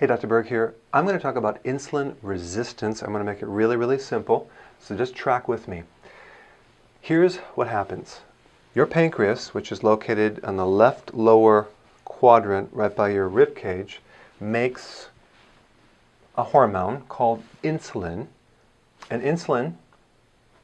Hey, Dr. Berg here. I'm going to talk about insulin resistance. I'm going to make it really, really simple, so just track with me. Here's what happens. Your pancreas, which is located on the left lower quadrant right by your rib cage, makes a hormone called insulin, and insulin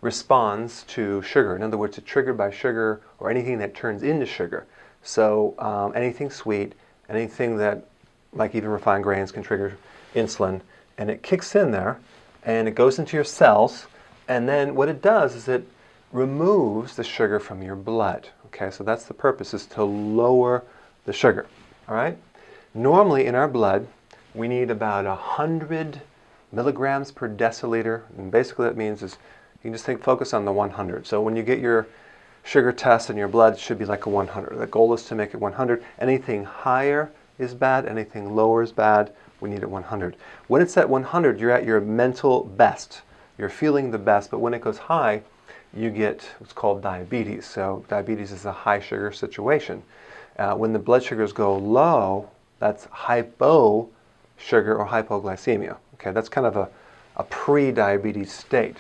responds to sugar. In other words, it's triggered by sugar or anything that turns into sugar. So anything sweet, anything that, like even refined grains, can trigger insulin, and it kicks in there and it goes into your cells, and then what it does is it removes the sugar from your blood. Okay, so that's the purpose, is to lower the sugar. All right, normally in our blood we need about 100 milligrams per deciliter, and basically that means is you can just focus on the 100. So when you get your sugar test in your blood, it should be like a 100. The goal is to make it 100. Anything higher is bad, anything lower is bad. We need it 100. When it's at 100, you're at your mental best. You're feeling the best, but when it goes high, you get what's called diabetes. So diabetes is a high sugar situation. When the blood sugars go low, that's hypo sugar or hypoglycemia. Okay, that's kind of a pre-diabetes state.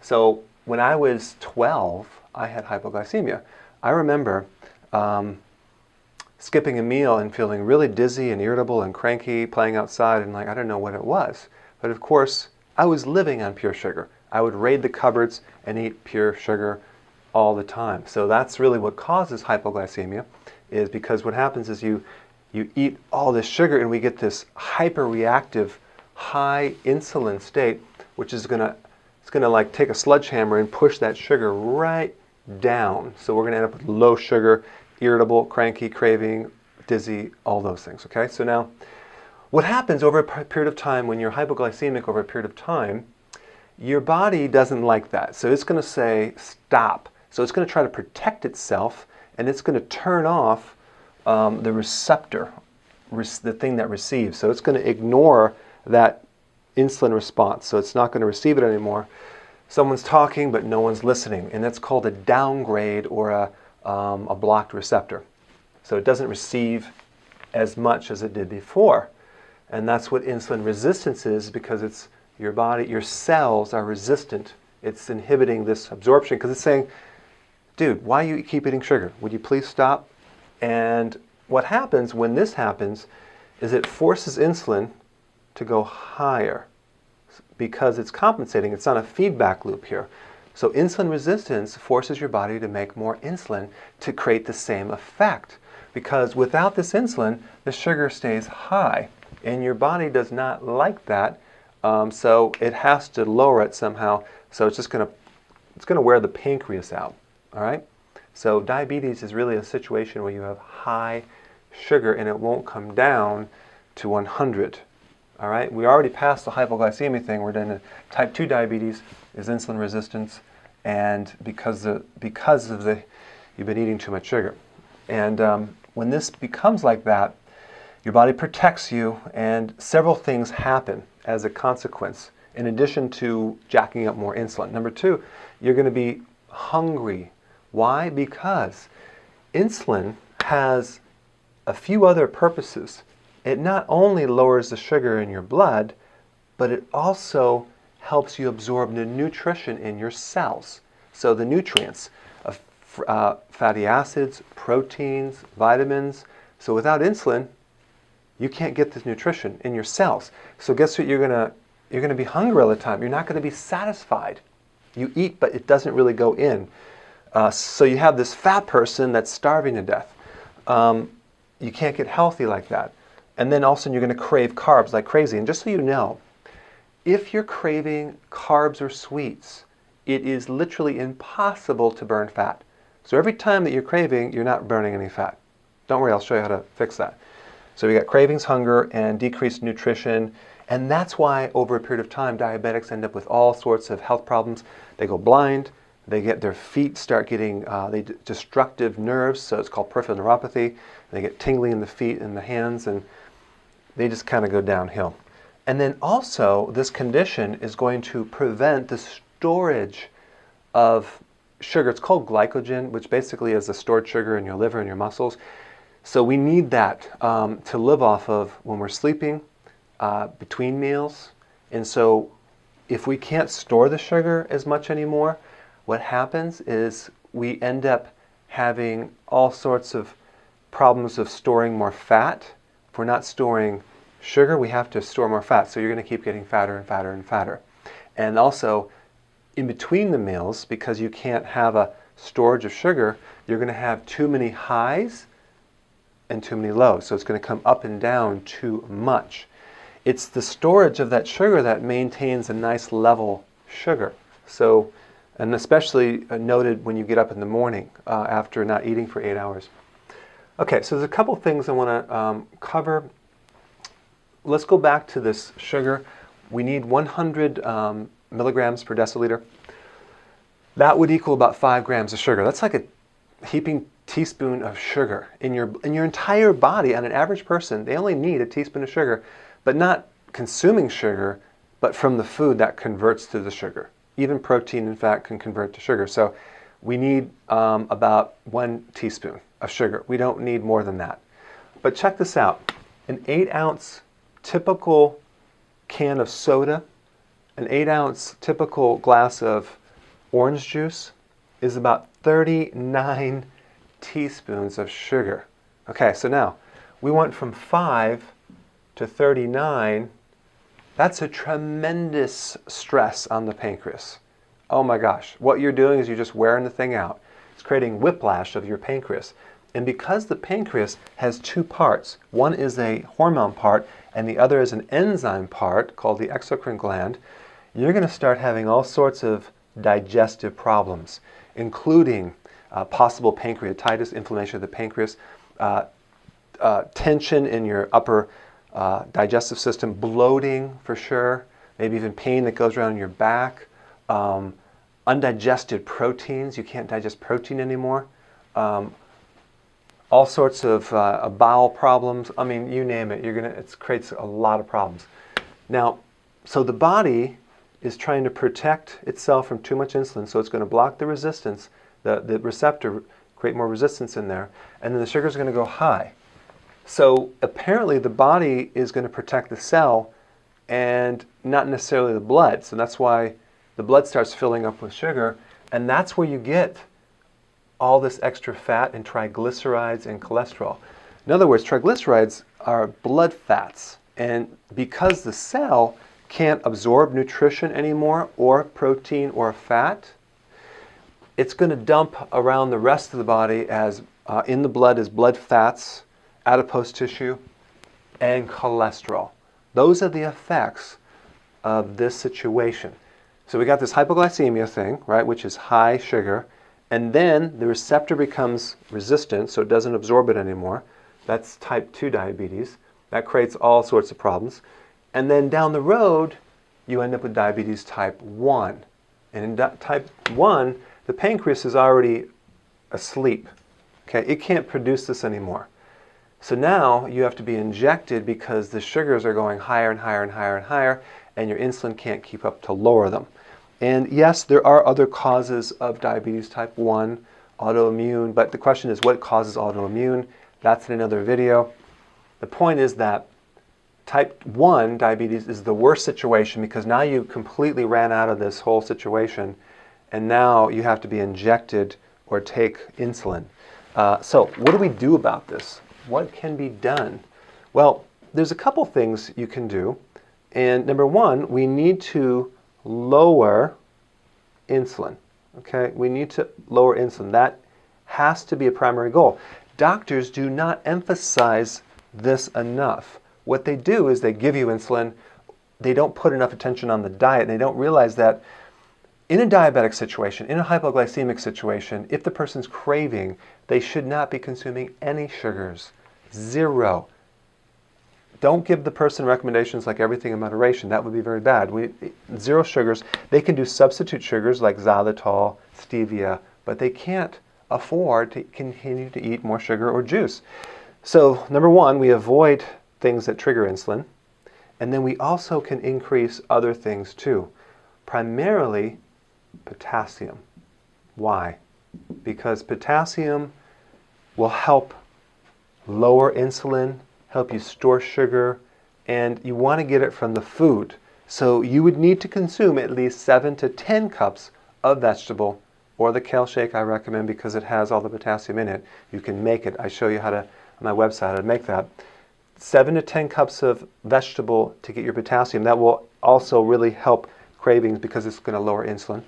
So when I was 12, I had hypoglycemia. I remember skipping a meal and feeling really dizzy and irritable and cranky, playing outside, and like, I don't know what it was. But of course, I was living on pure sugar. I would raid the cupboards and eat pure sugar all the time. So that's really what causes hypoglycemia, is because what happens is you eat all this sugar and we get this hyperreactive high insulin state, which is it's gonna like take a sledgehammer and push that sugar right down. So we're gonna end up with low sugar, irritable, cranky, craving, dizzy, all those things. Okay, so now what happens over a period of time when you're hypoglycemic over a period of time, your body doesn't like that. So it's going to say stop. So it's going to try to protect itself, and it's going to turn off the receptor, the thing that receives. So it's going to ignore that insulin response. So it's not going to receive it anymore. Someone's talking, but no one's listening, and that's called a downgrade or a blocked receptor. So it doesn't receive as much as it did before. And that's what insulin resistance is, because it's your body, your cells are resistant. It's inhibiting this absorption because it's saying, dude, why you keep eating sugar? Would you please stop? And what happens when this happens is it forces insulin to go higher because it's compensating. It's on a feedback loop here. So insulin resistance forces your body to make more insulin to create the same effect, because without this insulin, the sugar stays high, and your body does not like that. So it has to lower it somehow. So it's just gonna wear the pancreas out. All right. So diabetes is really a situation where you have high sugar and it won't come down to 100. All right. We already passed the hypoglycemia thing. We're doing type 2 diabetes is insulin resistance, and because of the you've been eating too much sugar, and when this becomes like that, your body protects you, and several things happen as a consequence, in addition to jacking up more insulin. Number two, you're going to be hungry. Why? Because insulin has a few other purposes. It not only lowers the sugar in your blood, but it also helps you absorb the nutrition in your cells. So the nutrients of fatty acids, proteins, vitamins. So without insulin, you can't get this nutrition in your cells. So guess what? You're gonna be hungry all the time. You're not going to be satisfied. You eat, but it doesn't really go in. So you have this fat person that's starving to death. You can't get healthy like that. And then all of a sudden you're going to crave carbs like crazy. And just so you know, if you're craving carbs or sweets, it is literally impossible to burn fat. So every time that you're craving, you're not burning any fat. Don't worry, I'll show you how to fix that. So we got cravings, hunger, and decreased nutrition. And that's why over a period of time, diabetics end up with all sorts of health problems. They go blind. They get their feet start getting destructive nerves, so it's called peripheral neuropathy. They get tingling in the feet and the hands, and they just kind of go downhill. And then also, this condition is going to prevent the storage of sugar. It's called glycogen, which basically is the stored sugar in your liver and your muscles. So we need that to live off of when we're sleeping, between meals. And so if we can't store the sugar as much anymore, what happens is we end up having all sorts of problems of storing more fat. If we're not storing sugar, we have to store more fat. So you're going to keep getting fatter and fatter and fatter. And also, in between the meals, because you can't have a storage of sugar, you're going to have too many highs and too many lows. So it's going to come up and down too much. It's the storage of that sugar that maintains a nice level sugar. So, and especially noted when you get up in the morning after not eating for 8 hours. Okay, so there's a couple things I want to cover. Let's go back to this sugar. We need 100 milligrams per deciliter. That would equal about 5 grams of sugar. That's like a heaping teaspoon of sugar in your entire body. On an average person, they only need a teaspoon of sugar, but not consuming sugar, but from the food that converts to the sugar. Even protein and fat can convert to sugar. So we need about 1 teaspoon of sugar. We don't need more than that. But check this out. An 8-ounce typical can of soda, an 8-ounce typical glass of orange juice is about 39 teaspoons of sugar. Okay, so now we went from 5 to 39. That's a tremendous stress on the pancreas. Oh my gosh, what you're doing is you're just wearing the thing out. It's creating whiplash of your pancreas. And because the pancreas has 2 parts, one is a hormone part and the other is an enzyme part called the exocrine gland, you're going to start having all sorts of digestive problems, including possible pancreatitis, inflammation of the pancreas, tension in your upper digestive system, bloating for sure, maybe even pain that goes around your back, undigested proteins, you can't digest protein anymore, all sorts of bowel problems. I mean, you name it, it creates a lot of problems. Now, so the body is trying to protect itself from too much insulin, so it's going to block the resistance, the receptor, create more resistance in there, and then the sugar is going to go high. So apparently the body is going to protect the cell and not necessarily the blood. So that's why the blood starts filling up with sugar, and that's where you get all this extra fat and triglycerides and cholesterol. In other words, triglycerides are blood fats, and because the cell can't absorb nutrition anymore, or protein or fat, it's going to dump around the rest of the body as in the blood as blood fats, adipose tissue, and cholesterol. Those are the effects of this situation. So we got this hypoglycemia thing, right, which is high sugar, and then the receptor becomes resistant, so it doesn't absorb it anymore. That's type 2 diabetes. That creates all sorts of problems. And then down the road, you end up with diabetes type 1. And in type 1, the pancreas is already asleep. Okay, it can't produce this anymore. So now you have to be injected because the sugars are going higher and higher and higher and higher, and your insulin can't keep up to lower them. And yes, there are other causes of diabetes type 1, autoimmune, but the question is what causes autoimmune? That's in another video. The point is that type 1 diabetes is the worst situation because now you completely ran out of this whole situation, and now you have to be injected or take insulin. So what do we do about this? What can be done? Well, there's a couple things you can do. And number one, we need to lower insulin. Okay, we need to lower insulin. That has to be a primary goal. Doctors do not emphasize this enough. What they do is they give you insulin. They don't put enough attention on the diet. And they don't realize that in a diabetic situation, in a hypoglycemic situation, if the person's craving, they should not be consuming any sugars. 0. Don't give the person recommendations like everything in moderation. That would be very bad. 0 sugars. They can do substitute sugars like xylitol, stevia, but they can't afford to continue to eat more sugar or juice. So number one, we avoid things that trigger insulin. And then we also can increase other things too. Primarily potassium. Why? Because potassium will help lower insulin, help you store sugar, and you want to get it from the food. So you would need to consume at least 7 to 10 cups of vegetable, or the kale shake I recommend because it has all the potassium in it. You can make it. I show you how to, on my website, how to make that. 7 to 10 cups of vegetable to get your potassium. That will also really help cravings because it's going to lower insulin.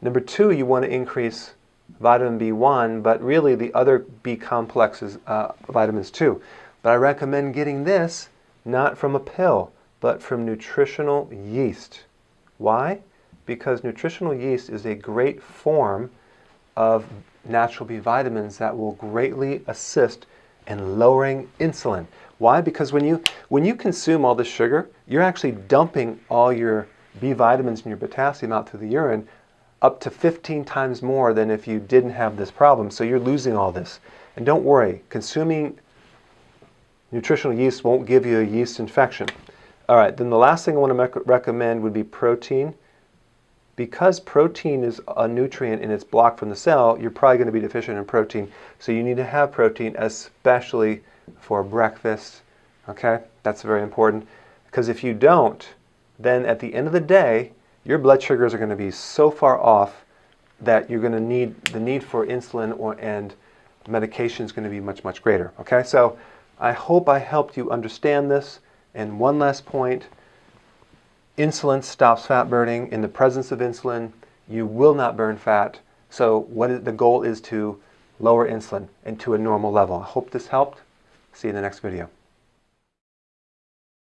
Number 2, you want to increase vitamin B1, but really the other B complexes, vitamins too. But I recommend getting this not from a pill, but from nutritional yeast. Why? Because nutritional yeast is a great form of natural B vitamins that will greatly assist in lowering insulin. Why? Because when you consume all this sugar, you're actually dumping all your B vitamins and your potassium out through the urine up to 15 times more than if you didn't have this problem. So you're losing all this. And don't worry, consuming nutritional yeast won't give you a yeast infection. All right, then the last thing I want to recommend would be protein. Because protein is a nutrient and it's blocked from the cell, you're probably going to be deficient in protein. So you need to have protein, especially for breakfast. Okay, that's very important. Because if you don't, then at the end of the day, your blood sugars are going to be so far off that you're going to need, the need for insulin and medication is going to be much, much greater. Okay, so I hope I helped you understand this. And one last point, insulin stops fat burning. In the presence of insulin, you will not burn fat. So the goal is to lower insulin into a normal level. I hope this helped. See you in the next video.